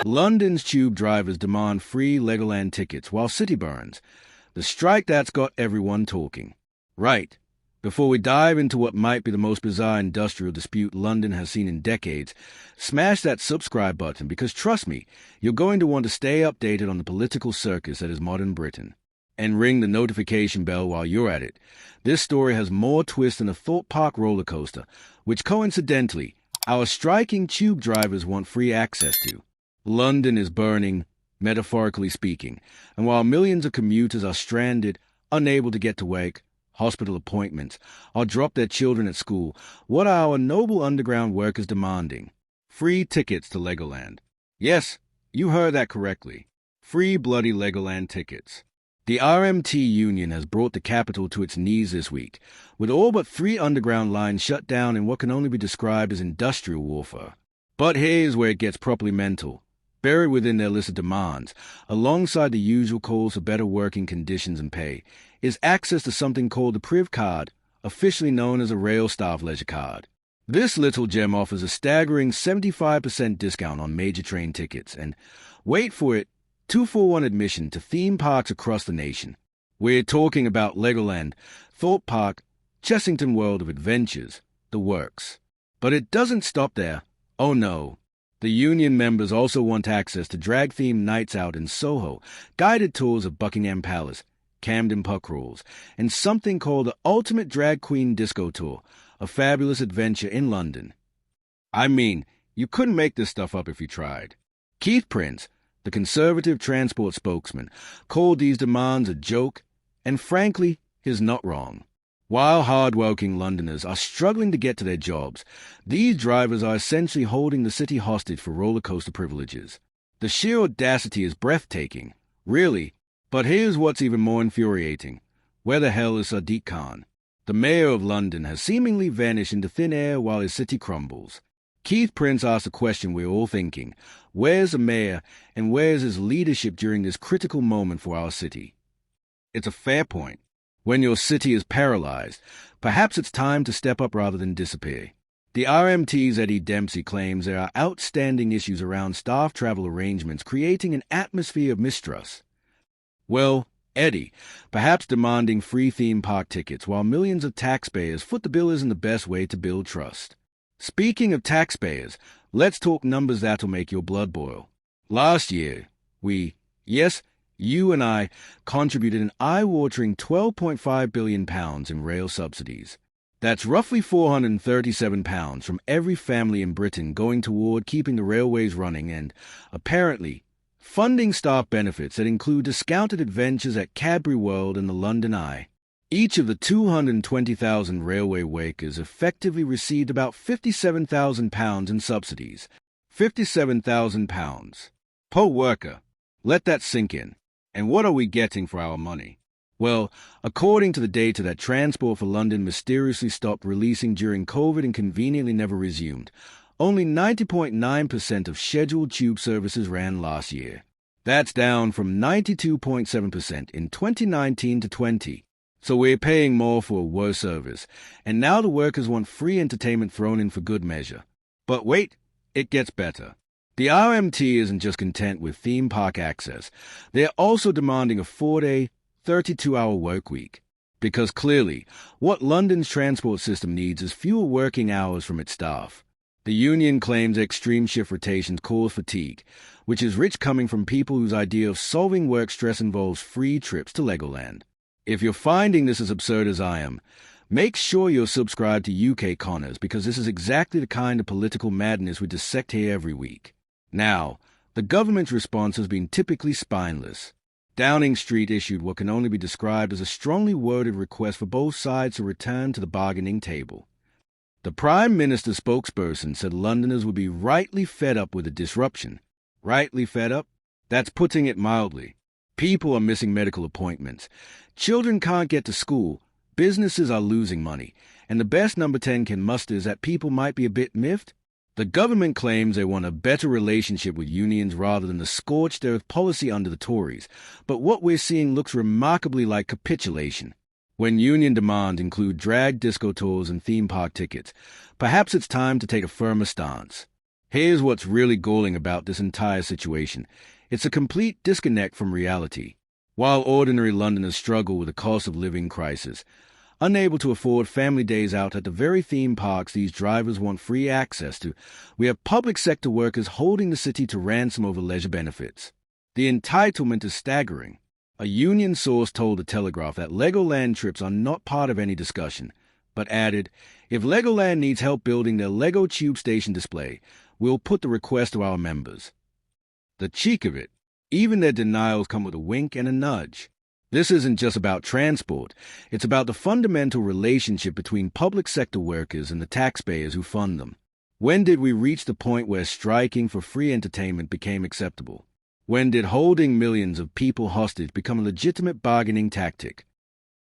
London's tube drivers demand free Legoland tickets while city burns. The strike that's got everyone talking. Right. Before we dive into what might be the most bizarre industrial dispute London has seen in decades, smash that subscribe button because trust me, you're going to want to stay updated on the political circus that is modern Britain. And ring the notification bell while you're at it. This story has more twists than a Thorpe Park roller coaster, which coincidentally, our striking tube drivers want free access to. London is burning, metaphorically speaking, and while millions of commuters are stranded, unable to get to work, hospital appointments, or drop their children at school, what are our noble underground workers demanding? Free tickets to Legoland. Yes, you heard that correctly. Free bloody Legoland tickets. The RMT union has brought the capital to its knees this week, with all but 3 underground lines shut down in what can only be described as industrial warfare. But here's where it gets properly mental. Buried within their list of demands, alongside the usual calls for better working conditions and pay, is access to something called the Priv card, officially known as a rail staff leisure card. This little gem offers a staggering 75% discount on major train tickets and, wait for it, 2-for-1 admission to theme parks across the nation. We're talking about Legoland, Thorpe Park, Chessington World of Adventures, the works. But it doesn't stop there. Oh no. The union members also want access to drag-themed nights out in Soho, guided tours of Buckingham Palace, Camden Puck Crawls, and something called the Ultimate Drag Queen Disco Tour, a fabulous adventure in London. I mean, you couldn't make this stuff up if you tried. Keith Prince, the Conservative transport spokesman, called these demands a joke, and frankly, he's not wrong. While hard-working Londoners are struggling to get to their jobs, these drivers are essentially holding the city hostage for roller coaster privileges. The sheer audacity is breathtaking, really, but here's what's even more infuriating. Where the hell is Sadiq Khan? The mayor of London has seemingly vanished into thin air while his city crumbles. Keith Prince asked a question we're all thinking. Where's the mayor, and where's his leadership during this critical moment for our city? It's a fair point. When your city is paralyzed, perhaps it's time to step up rather than disappear. The RMT's Eddie Dempsey claims there are outstanding issues around staff travel arrangements creating an atmosphere of mistrust. Well, Eddie, perhaps demanding free theme park tickets while millions of taxpayers foot the bill isn't the best way to build trust. Speaking of taxpayers, let's talk numbers that'll make your blood boil. Last year, you and I contributed an eye-watering £12.5 billion in rail subsidies. That's roughly £437 from every family in Britain going toward keeping the railways running and, apparently, funding staff benefits that include discounted adventures at Cadbury World and the London Eye. Each of the 220,000 railway workers effectively received about £57,000 in subsidies. £57,000 per worker. Let that sink in. And what are we getting for our money? Well, according to the data that Transport for London mysteriously stopped releasing during COVID and conveniently never resumed, only 90.9% of scheduled tube services ran last year. That's down from 92.7% in 2019 to 20. So we're paying more for a worse service, and now the workers want free entertainment thrown in for good measure. But wait, it gets better. The RMT isn't just content with theme park access. They're also demanding a 4-day, 32-hour work week. Because clearly, what London's transport system needs is fewer working hours from its staff. The union claims extreme shift rotations cause fatigue, which is rich coming from people whose idea of solving work stress involves free trips to Legoland. If you're finding this as absurd as I am, make sure you're subscribed to UK Connors because this is exactly the kind of political madness we dissect here every week. Now, the government's response has been typically spineless. Downing Street issued what can only be described as a strongly worded request for both sides to return to the bargaining table. The Prime Minister's spokesperson said Londoners would be rightly fed up with the disruption. Rightly fed up? That's putting it mildly. People are missing medical appointments. Children can't get to school. Businesses are losing money. And the best number 10 can muster is that people might be a bit miffed. The government claims they want a better relationship with unions rather than the scorched earth policy under the Tories, but what we're seeing looks remarkably like capitulation. When union demands include drag disco tours and theme park tickets, perhaps it's time to take a firmer stance. Here's what's really galling about this entire situation. It's a complete disconnect from reality. While ordinary Londoners struggle with the cost of living crisis, unable to afford family days out at the very theme parks these drivers want free access to, we have public sector workers holding the city to ransom over leisure benefits. The entitlement is staggering. A union source told The Telegraph that Legoland trips are not part of any discussion, but added, "If Legoland needs help building their Lego Tube Station display, we'll put the request to our members." The cheek of it. Even their denials come with a wink and a nudge. This isn't just about transport. It's about the fundamental relationship between public sector workers and the taxpayers who fund them. When did we reach the point where striking for free entertainment became acceptable? When did holding millions of people hostage become a legitimate bargaining tactic?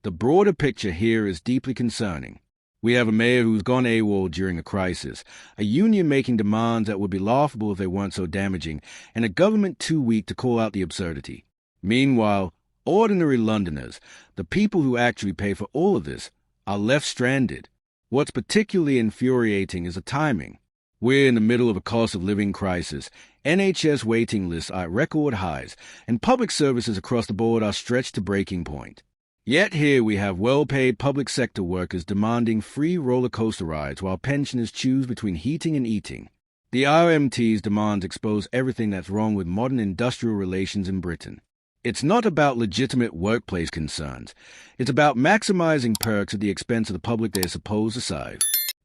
The broader picture here is deeply concerning. We have a mayor who's gone AWOL during a crisis, a union making demands that would be laughable if they weren't so damaging, and a government too weak to call out the absurdity. Meanwhile, ordinary Londoners, the people who actually pay for all of this, are left stranded. What's particularly infuriating is the timing. We're in the middle of a cost of living crisis, NHS waiting lists are at record highs, and public services across the board are stretched to breaking point. Yet here we have well-paid public sector workers demanding free roller coaster rides while pensioners choose between heating and eating. The RMT's demands expose everything that's wrong with modern industrial relations in Britain. It's not about legitimate workplace concerns. It's about maximizing perks at the expense of the public they're supposed to serve.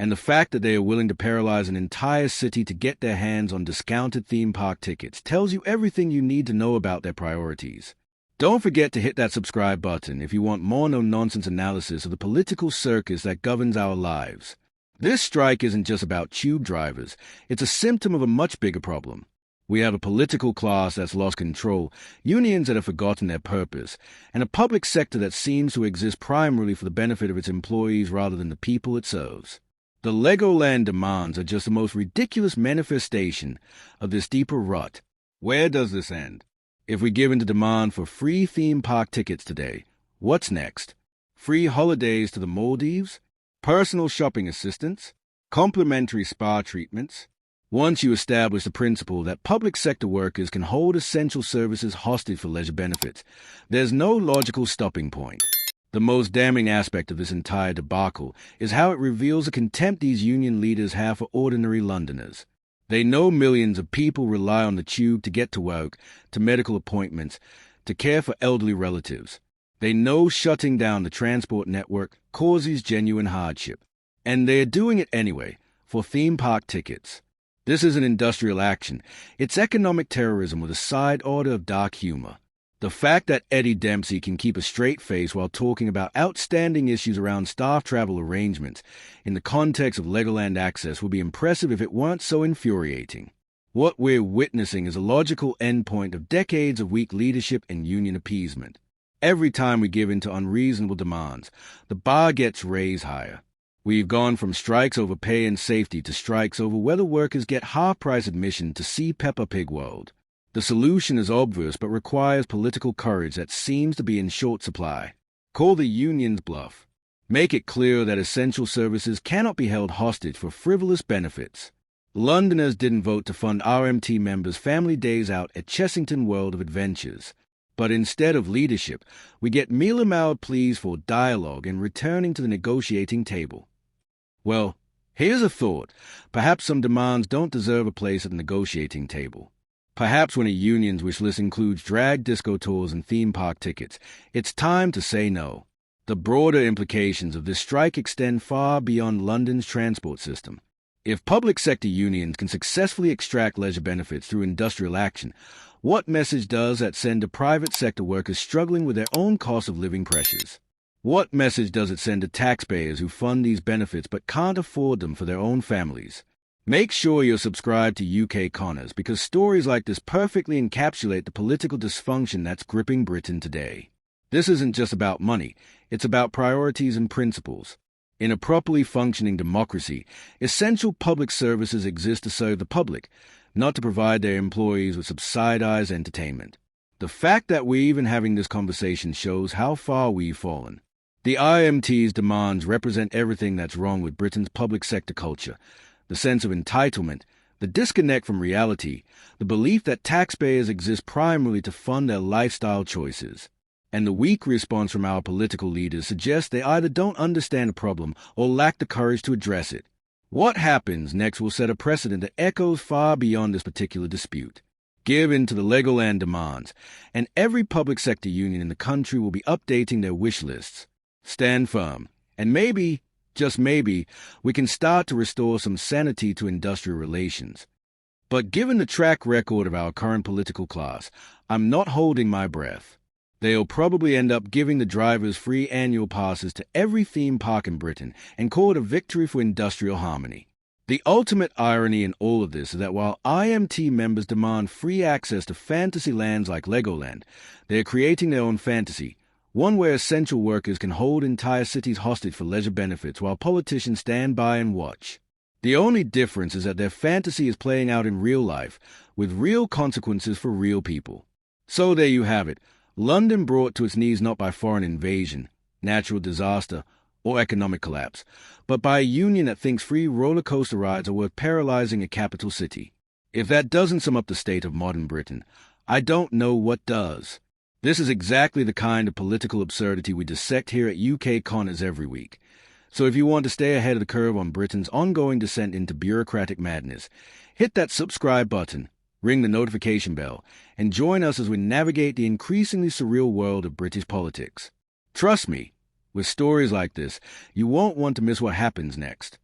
And the fact that they are willing to paralyze an entire city to get their hands on discounted theme park tickets tells you everything you need to know about their priorities. Don't forget to hit that subscribe button if you want more no-nonsense analysis of the political circus that governs our lives. This strike isn't just about tube drivers. It's a symptom of a much bigger problem. We have a political class that's lost control, unions that have forgotten their purpose, and a public sector that seems to exist primarily for the benefit of its employees rather than the people it serves. The Legoland demands are just the most ridiculous manifestation of this deeper rut. Where does this end? If we give in to demand for free theme park tickets today, what's next? Free holidays to the Maldives? Personal shopping assistance? Complimentary spa treatments? Once you establish the principle that public sector workers can hold essential services hostage for leisure benefits, there's no logical stopping point. The most damning aspect of this entire debacle is how it reveals the contempt these union leaders have for ordinary Londoners. They know millions of people rely on the tube to get to work, to medical appointments, to care for elderly relatives. They know shutting down the transport network causes genuine hardship. And they are doing it anyway, for theme park tickets. This isn't industrial action. It's economic terrorism with a side order of dark humor. The fact that Eddie Dempsey can keep a straight face while talking about outstanding issues around staff travel arrangements in the context of Legoland access would be impressive if it weren't so infuriating. What we're witnessing is a logical endpoint of decades of weak leadership and union appeasement. Every time we give in to unreasonable demands, the bar gets raised higher. We've gone from strikes over pay and safety to strikes over whether workers get half-price admission to see Peppa Pig World. The solution is obvious but requires political courage that seems to be in short supply. Call the union's bluff. Make it clear that essential services cannot be held hostage for frivolous benefits. Londoners didn't vote to fund RMT members' family days out at Chessington World of Adventures. But instead of leadership, we get mealy-mouthed pleas for dialogue and returning to the negotiating table. Well, here's a thought. Perhaps some demands don't deserve a place at the negotiating table. Perhaps when a union's wish list includes drag disco tours and theme park tickets, it's time to say no. The broader implications of this strike extend far beyond London's transport system. If public sector unions can successfully extract leisure benefits through industrial action, what message does that send to private sector workers struggling with their own cost of living pressures? What message does it send to taxpayers who fund these benefits but can't afford them for their own families? Make sure you're subscribed to UK Connors because stories like this perfectly encapsulate the political dysfunction that's gripping Britain today. This isn't just about money, it's about priorities and principles. In a properly functioning democracy, essential public services exist to serve the public, not to provide their employees with subsidized entertainment. The fact that we're even having this conversation shows how far we've fallen. The IMT's demands represent everything that's wrong with Britain's public sector culture. The sense of entitlement, The disconnect from reality, the belief that taxpayers exist primarily to fund their lifestyle choices, and the weak response from our political leaders suggests they either don't understand the problem or lack the courage to address it. What happens next will set a precedent that echoes far beyond this particular dispute. Give in to the Legoland demands, and every public sector union in the country will be updating their wish lists. Stand firm, and maybe, just maybe, we can start to restore some sanity to industrial relations. But given the track record of our current political class, I'm not holding my breath. They'll probably end up giving the drivers free annual passes to every theme park in Britain and call it a victory for industrial harmony. The ultimate irony in all of this is that while IMT members demand free access to fantasy lands like Legoland, they're creating their own fantasy, one where essential workers can hold entire cities hostage for leisure benefits while politicians stand by and watch. The only difference is that their fantasy is playing out in real life, with real consequences for real people. So there you have it. London brought to its knees not by foreign invasion, natural disaster, or economic collapse, but by a union that thinks free roller coaster rides are worth paralyzing a capital city. If that doesn't sum up the state of modern Britain, I don't know what does. This is exactly the kind of political absurdity we dissect here at UK Connors every week. So if you want to stay ahead of the curve on Britain's ongoing descent into bureaucratic madness, hit that subscribe button, ring the notification bell, and join us as we navigate the increasingly surreal world of British politics. Trust me, with stories like this, you won't want to miss what happens next.